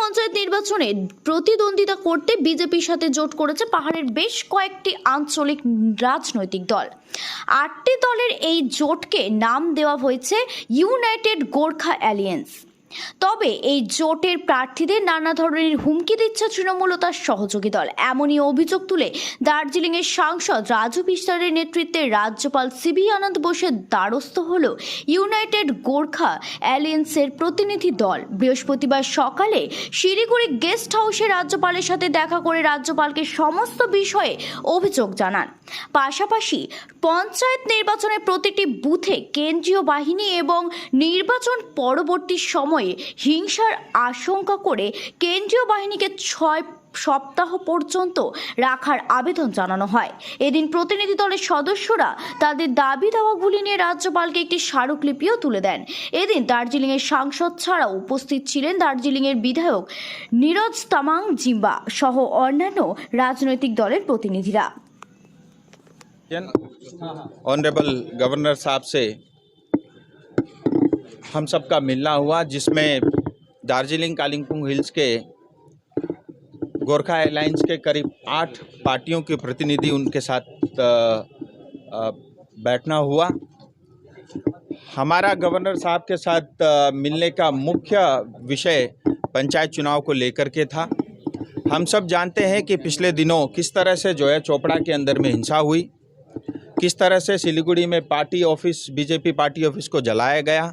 পঞ্চায়েত নির্বাচনে প্রতিদ্বন্দ্বিতা করতে বিজেপির সাথে জোট করেছে পাহাড়ের বেশ কয়েকটি আঞ্চলিক রাজনৈতিক দল। 8টি দলের এই জোটকে নাম দেওয়া হয়েছে ইউনাইটেড গোর্খা অ্যালিয়েন্স। তবে এই জোটের প্রার্থীদের নানা ধরনের হুমকি দিচ্ছে তৃণমূল ও তার সহযোগী দল। এমনই অভিযোগ তুলে দার্জিলিংয়ের সাংসদ রাজু বিস্তারের নেতৃত্বে রাজ্যপাল সিবি আনন্দ বোসের দ্বারস্থ হল ইউনাইটেড গোর্খা অ্যালিয়েন্সের প্রতিনিধি দল। বৃহস্পতিবার সকালে শিলিগুড়ি গেস্ট হাউসে রাজ্যপালের সাথে দেখা করে রাজ্যপালকে সমস্ত বিষয়ে অভিযোগ জানান। পাশাপাশি পঞ্চায়েত নির্বাচনের প্রতিটি বুথে কেন্দ্রীয় বাহিনী এবং নির্বাচন পরবর্তী সময়ে হিংসার আশঙ্কা করে কেন্দ্রীয় বাহিনীকে 6 সপ্তাহ পর্যন্ত রাখার আবেদন জানানো হয়। এদিন প্রতিনিধি দলের সদস্যরা তাদের দাবি দাওয়াগুলি নিয়ে রাজ্যপালকে একটি স্মারকলিপিও তুলে দেন। এদিন দার্জিলিংয়ের সাংসদ ছাড়াও উপস্থিত ছিলেন দার্জিলিংয়ের বিধায়ক নীরজ তামাং জিম্বা সহ অন্যান্য রাজনৈতিক দলের প্রতিনিধিরা। ऑनरेबल गवर्नर साहब से हम सब का मिलना हुआ, जिसमें दार्जिलिंग कालिम्पोंग हिल्स के गोरखा एलायंस के करीब 8 पार्टियों के प्रतिनिधि उनके साथ बैठना हुआ। हमारा गवर्नर साहब के साथ मिलने का मुख्य विषय पंचायत चुनाव को लेकर के था। हम सब जानते हैं कि पिछले दिनों किस तरह से जो है चोपड़ा के अंदर में हिंसा हुई, किस तरह से सिलीगुड़ी में party office BJP party office को जलाया गया,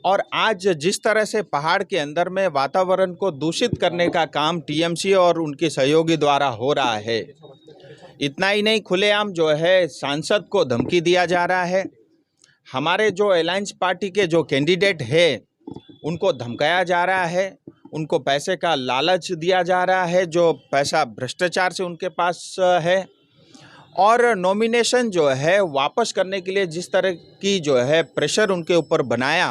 और आज जिस तरह से पहाड़ के अंदर में वातावरण को दूषित करने का काम टीएमसी और उनके सहयोगी द्वारा हो रहा है। इतना ही नहीं, खुलेआम जो है सांसद को धमकी दिया जा रहा है। हमारे जो अलायंस पार्टी के जो कैंडिडेट है उनको धमकाया जा रहा है, उनको पैसे का लालच दिया जा रहा है, जो पैसा भ्रष्टाचार से उनके पास है, और नॉमिनेशन जो है वापस करने के लिए जिस तरह की जो है प्रेशर उनके ऊपर बनाया,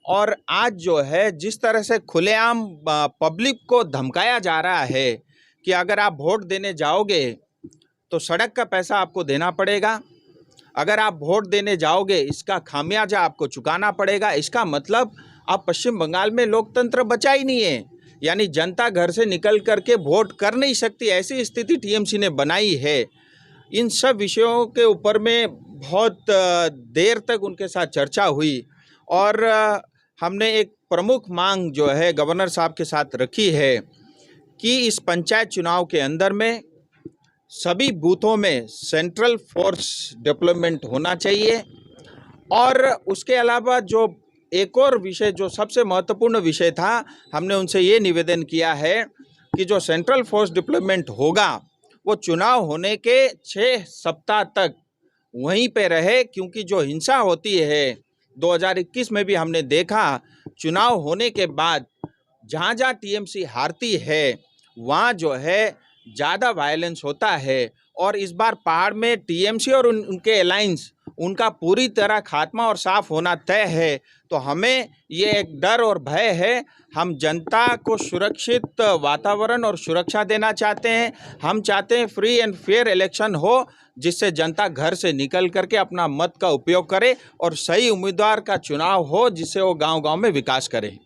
और आज जो है जिस तरह से खुलेआम पब्लिक को धमकाया जा रहा है कि अगर आप वोट देने जाओगे तो सड़क का पैसा आपको देना पड़ेगा, अगर आप वोट देने जाओगे इसका खामियाजा आपको चुकाना पड़ेगा। इसका मतलब अब पश्चिम बंगाल में लोकतंत्र बचा ही नहीं है, यानी जनता घर से निकल करके वोट कर नहीं सकती, ऐसी स्थिति टीएमसी ने बनाई है। इन सब विषयों के ऊपर में बहुत देर तक उनके साथ चर्चा हुई, और हमने एक प्रमुख मांग जो है गवर्नर साहब के साथ रखी है कि इस पंचायत चुनाव के अंदर में सभी बूथों में सेंट्रल फोर्स डेवलपमेंट होना चाहिए। और उसके अलावा जो एक और विषय जो सबसे महत्वपूर्ण विषय था, हमने उनसे ये निवेदन किया है कि जो सेंट्रल फोर्स डेवलपमेंट होगा वो चुनाव होने के 6 सप्ताह तक वहीं पे रहे, क्योंकि जो हिंसा होती है 2021 में भी हमने देखा, चुनाव होने के बाद जहाँ जहाँ टीएमसी हारती है वहाँ जो है ज़्यादा वायलेंस होता है। और इस बार पहाड़ में टीएमसी और उनके अलायंस उनका पूरी तरह खात्मा और साफ होना तय है। तो हमें ये एक डर और भय है। हम जनता को सुरक्षित वातावरण और सुरक्षा देना चाहते हैं। हम चाहते हैं फ्री एंड फेयर इलेक्शन हो, जिससे जनता घर से निकल करके अपना मत का उपयोग करे और सही उम्मीदवार का चुनाव हो, जिससे वो गांव-गांव में विकास करे।